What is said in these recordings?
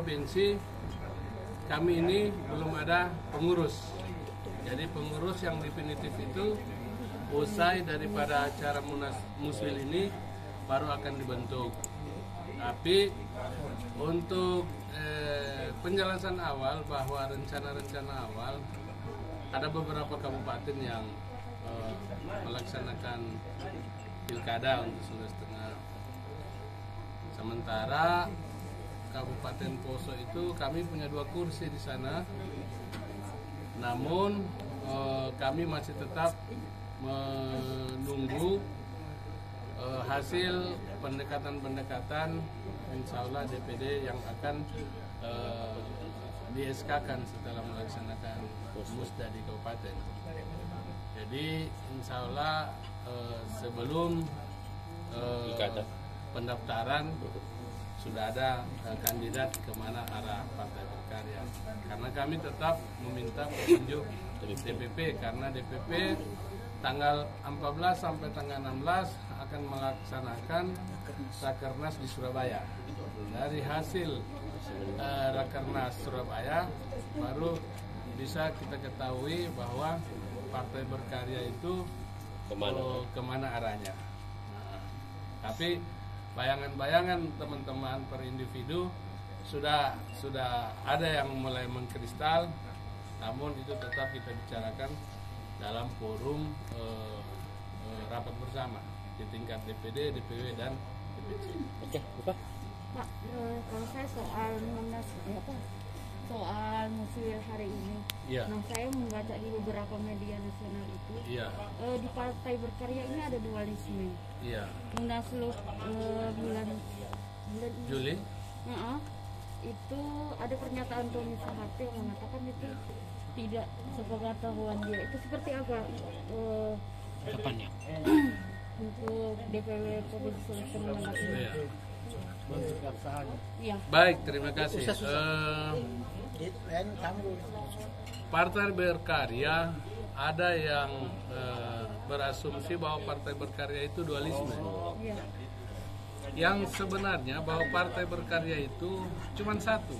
provinsi kami ini belum ada pengurus. Jadi pengurus yang definitif itu usai daripada acara Munas Muswil ini baru akan dibentuk. Tapi untuk penjelasan awal bahwa rencana-rencana awal ada beberapa kabupaten yang melaksanakan pilkada untuk Sulawesi Tengah. Sementara Kabupaten Poso itu kami punya 2 kursi di sana. Namun kami masih tetap menunggu hasil pendekatan-pendekatan insya Allah DPD yang akan di-SK-kan setelah melaksanakan musda di kabupaten. Jadi insya Allah sebelum pendaftaran sudah ada kandidat kemana arah Partai Berkarya. Karena kami tetap meminta petunjuk DPP, karena DPP tanggal 14 sampai tanggal 16 akan melaksanakan Rakernas di Surabaya. Dari hasil Rakernas Surabaya baru bisa kita ketahui bahwa Partai Berkarya itu kemana arahnya. Nah, tapi bayangan-bayangan teman-teman per individu sudah ada yang mulai mengkristal, namun itu tetap kita bicarakan dalam forum rapat bersama di tingkat DPD, DPW dan DPC. Oke, Pak. Pak, kalau saya soal soal Muswil hari ini, nah saya membaca di beberapa media nasional itu, di Partai Berkarya ini ada dualisme. Munaslup bulan Juli, itu ada pernyataan Tommy Soeharto yang mengatakan itu tidak sepengetahuan dia. Itu seperti apa Kapannya? untuk DPW Provinsi Sulawesi Tengah? Baik, terima kasih. Partai Berkarya ada yang berasumsi bahwa Partai Berkarya itu dualisme. Yang sebenarnya bahwa Partai Berkarya itu cuma satu.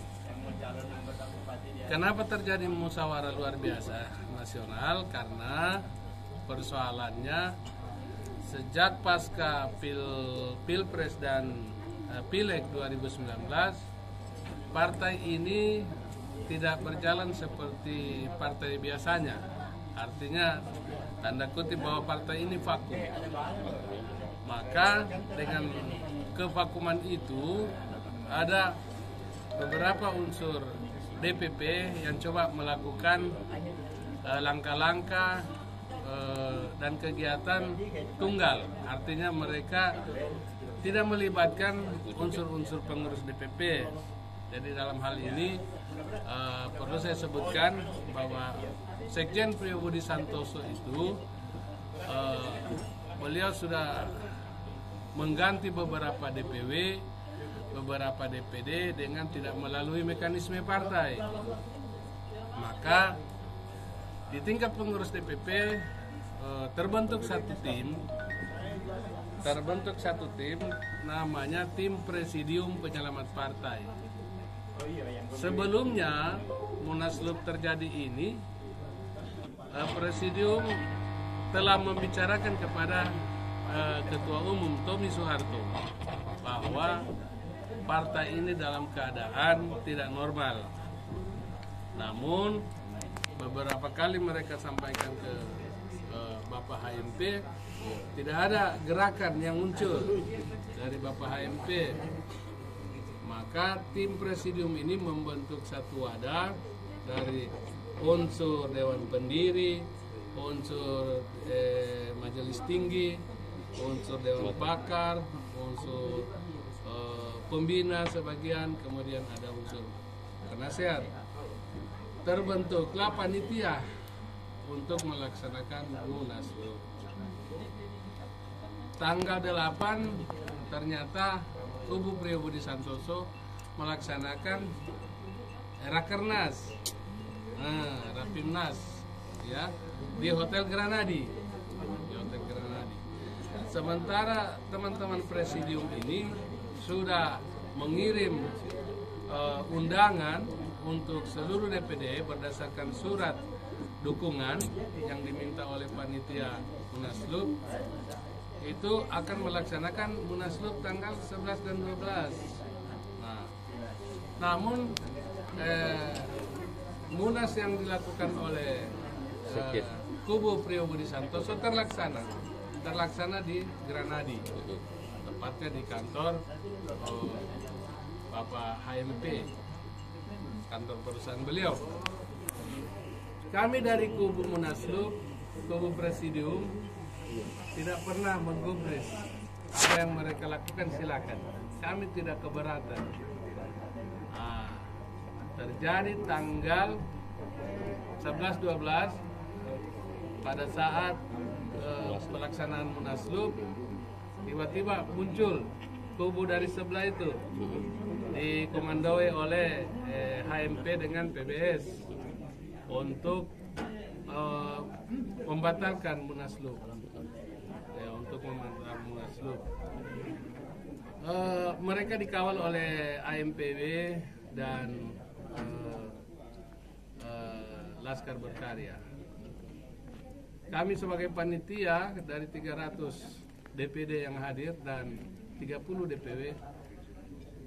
Kenapa terjadi musyawarah luar biasa nasional? Karena persoalannya sejak pasca Pilpres dan Pileg 2019, partai ini tidak berjalan seperti partai biasanya. Artinya tanda kutip bahwa partai ini vakum. Maka dengan kevakuman itu ada beberapa unsur DPP yang coba melakukan langkah-langkah dan kegiatan tunggal. Artinya mereka tidak melibatkan unsur-unsur pengurus DPP. Jadi dalam hal ini perlu saya sebutkan bahwa Sekjen Priyobudi Santoso itu beliau sudah mengganti beberapa DPW, beberapa DPD dengan tidak melalui mekanisme partai. Maka di tingkat pengurus DPP terbentuk satu tim namanya Tim Presidium Penyelamat Partai. Sebelumnya Munaslup terjadi ini, Presidium telah membicarakan kepada Ketua Umum Tommy Soeharto bahwa partai ini dalam keadaan tidak normal. Namun beberapa kali mereka sampaikan ke Bapak HMP, tidak ada gerakan yang muncul dari Bapak HMP. Maka tim presidium ini membentuk satu wadah dari unsur Dewan Pendiri, unsur Majelis Tinggi, unsur Dewan Pakar, unsur pembina sebagian, kemudian ada unsur penasehat. Terbentuklah panitia untuk melaksanakan Munaslup. Tanggal 8 ternyata Kubu Priyobudi Santoso melaksanakan Rakernas, Rapimnas, ya, di Hotel Granadi. Sementara teman-teman presidium ini sudah mengirim undangan untuk seluruh DPD berdasarkan surat dukungan yang diminta oleh panitia Munaslup, itu akan melaksanakan Munaslup tanggal 11 dan 12. Nah, namun Munas yang dilakukan oleh kubu Priyo Budi Santoso terlaksana di Granadi, tepatnya di kantor Bapak HMP, kantor perusahaan beliau. Kami dari kubu Munaslup, kubu Presidium, tidak pernah menggubris apa yang mereka lakukan, silakan. Kami tidak keberatan. Terjadi tanggal 11-12 pada saat pelaksanaan Munaslup, tiba-tiba muncul kubu dari sebelah itu dikomandoi oleh HMP dengan PBS untuk membatalkan Munaslup, untuk membatalkan Munaslup. Mereka dikawal oleh AMPW dan Laskar Berkarya. Kami sebagai panitia dari 300 DPD yang hadir dan 30 DPW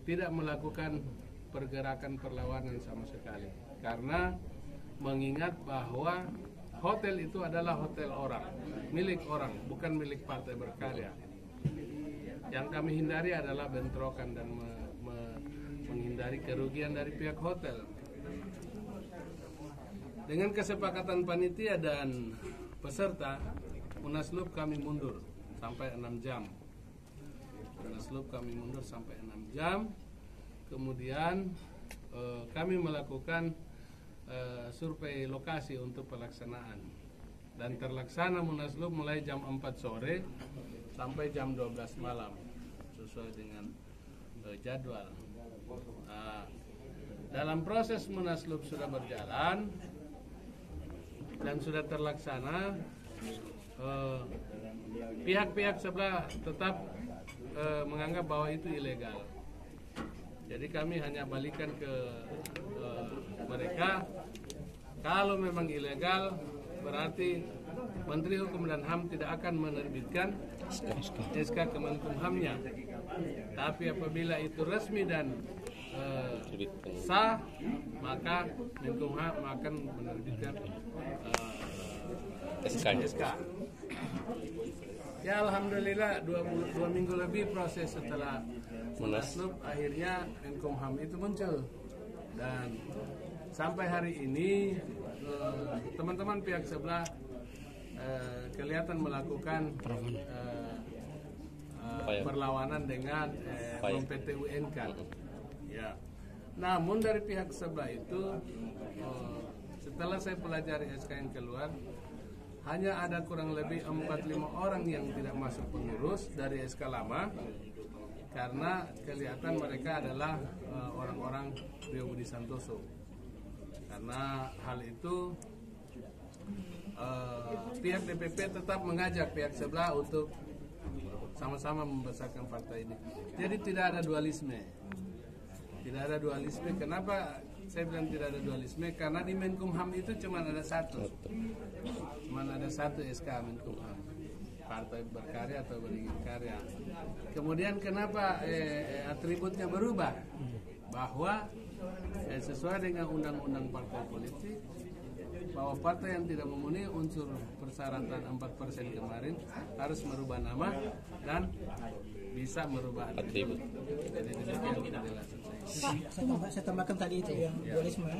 tidak melakukan pergerakan perlawanan sama sekali, karena mengingat bahwa hotel itu adalah hotel orang, milik orang, bukan milik Partai Berkarya. Yang kami hindari adalah bentrokan dan menghindari kerugian dari pihak hotel. Dengan kesepakatan panitia dan peserta, Munaslup kami mundur sampai 6 jam. Munaslup kami mundur sampai 6 jam. Kemudian kami melakukan survei lokasi untuk pelaksanaan. Dan terlaksana Munaslup mulai jam 4 sore sampai jam 12 malam sesuai dengan jadwal. Dalam proses Munaslup sudah berjalan dan sudah terlaksana, pihak-pihak sebelah tetap menganggap bahwa itu ilegal. Jadi kami hanya balikan ke mereka, kalau memang ilegal berarti Menteri Hukum dan HAM tidak akan menerbitkan SK Kemenkumhamnya. Tapi apabila itu resmi dan sah, maka Menkumham akan menerbitkan SK. Ya alhamdulillah 2 minggu lebih proses setelah Munaslup, akhirnya Menkumham itu muncul, dan sampai hari ini teman-teman pihak sebelah kelihatan melakukan perlawanan dengan PT UNK. Ya. Namun dari pihak sebelah itu, setelah saya pelajari SK yang keluar, hanya ada kurang lebih 4-5 orang yang tidak masuk pengurus dari SK lama, karena kelihatan mereka adalah orang-orang Priyo Budi Santoso. Karena hal itu pihak DPP tetap mengajak pihak sebelah untuk sama-sama membesarkan partai ini. Jadi tidak ada dualisme. Tidak ada dualisme. Kenapa saya bilang tidak ada dualisme? Karena di Menkumham itu cuma ada satu. Cuma ada satu SK Menkumham, Partai Berkarya atau Beringin Karya. Kemudian kenapa atributnya berubah? Bahwa sesuai dengan undang-undang partai politik, bahwa partai yang tidak memenuhi unsur persyaratan 4% kemarin harus merubah nama dan bisa merubah atribut. Jadi demikian penjelasan saya. Saya tambahkan tadi itu yang dualisme.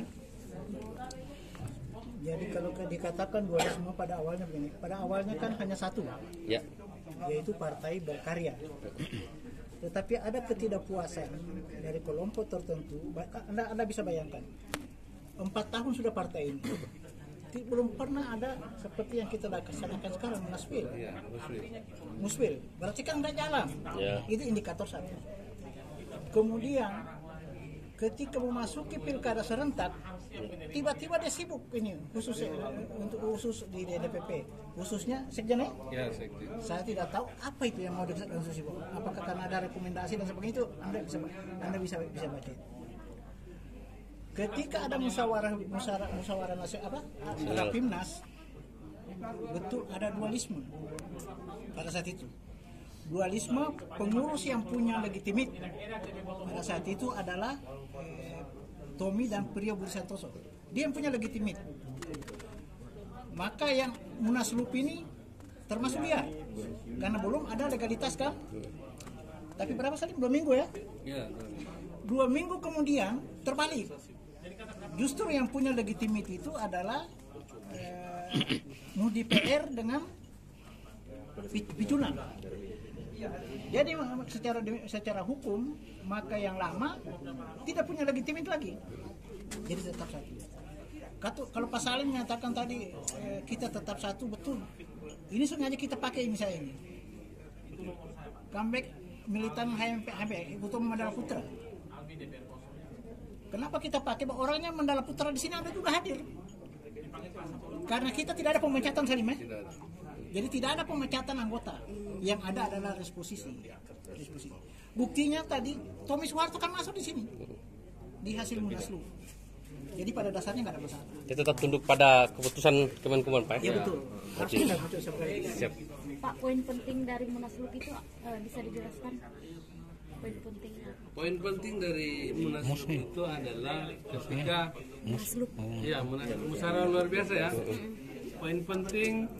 Jadi kalau dikatakan dualisme pada awalnya begini, pada awalnya kan hanya satu, yaitu Partai Berkarya. Tetapi ada ketidakpuasan dari kelompok tertentu. Anda bisa bayangkan, 4 tahun sudah partai ini belum pernah ada seperti yang kita laksanakan sekarang, Muswil. Berarti kan nggak jalan. Itu indikator satu. Kemudian ketika memasuki pilkada serentak, tiba-tiba dia sibuk ini, khusus di DPP, khususnya sekjennya. Sekjen. Saya tidak tahu apa itu yang mau sibuk. Apakah karena ada rekomendasi dan sebagainya, itu Anda bisa baca. ketika ada musyawarah nasional Rapimnas, betul ada dualisme pada saat itu. Dualisme pengurus yang punya legitimit pada saat itu adalah Tommy dan Priyo Budi Santoso. Dia yang punya legitimit. Maka yang Munaslup ini termasuk dia, karena belum ada legalitas kan. Tapi berapa kali? 2 minggu ya? 2 minggu kemudian terbalik. Justru yang punya legitimit itu adalah Mudi PR dengan Picuna. Jadi secara hukum maka yang lama tidak punya legitimit lagi. Jadi tetap satu. Kalau Pak Salim menyatakan tadi kita tetap satu, betul. Ini sengaja kita pakai misalnya ini. Comeback militan HMP Utama Mandala Putra. Kenapa kita pakai? Orangnya Mandala Putra di sini ada juga hadir. Karena kita tidak ada pemecatan, Salim, ya? Jadi tidak ada pemecatan anggota. Yang ada adalah disposisi. Buktinya tadi Tommy Soeharto kan masuk di sini di hasil Munaslup. Jadi pada dasarnya nggak ada masalah. Dia tetap tunduk pada keputusan Kemenkumham, Pak? Iya betul. Siap. Pak, poin penting dari Munaslup itu bisa dijelaskan? Poin pentingnya. Poin penting dari Munaslup itu adalah ketika musyawarah luar biasa ya. Poin penting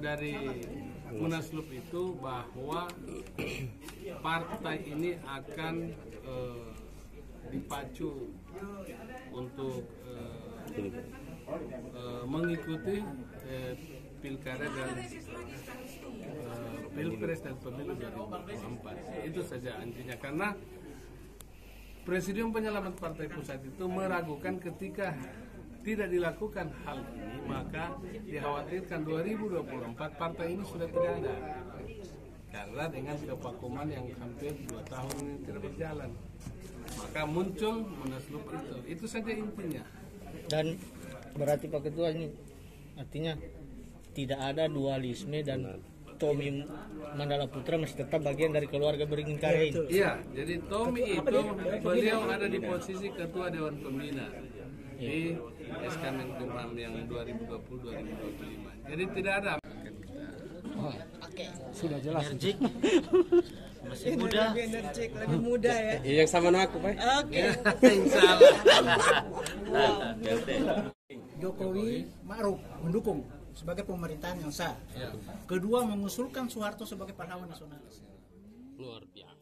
dari Munaslup itu bahwa partai ini akan dipacu untuk mengikuti pilkada dan pilpres dan pemilu 2024. Itu saja intinya, karena Presidium Penyelamat Partai Pusat itu meragukan ketika tidak dilakukan hal ini, maka dikhawatirkan 2024 partai ini sudah tidak ada, karena dengan kevakuman yang hampir 2 tahun ini tidak berjalan, maka muncul Munaslup itu saja intinya. Dan berarti Pak Ketua ini artinya tidak ada dualisme dan Tommy Mandala Putra masih tetap bagian dari keluarga Beringin Karya ini. Iya, jadi Tommy itu beliau ada di posisi Ketua Dewan Pembina di SK Menkumham yang 2020-2025. Jadi tidak ada. Sudah jelas. Energik. Masih muda. Energik, lebih muda ya. Yang sama dengan aku, Pak. Oke. Insyaallah. Jokowi Ma'ruf mendukung sebagai pemerintahan yang sah. Kedua, mengusulkan Soeharto sebagai pahlawan nasional. Luar biasa.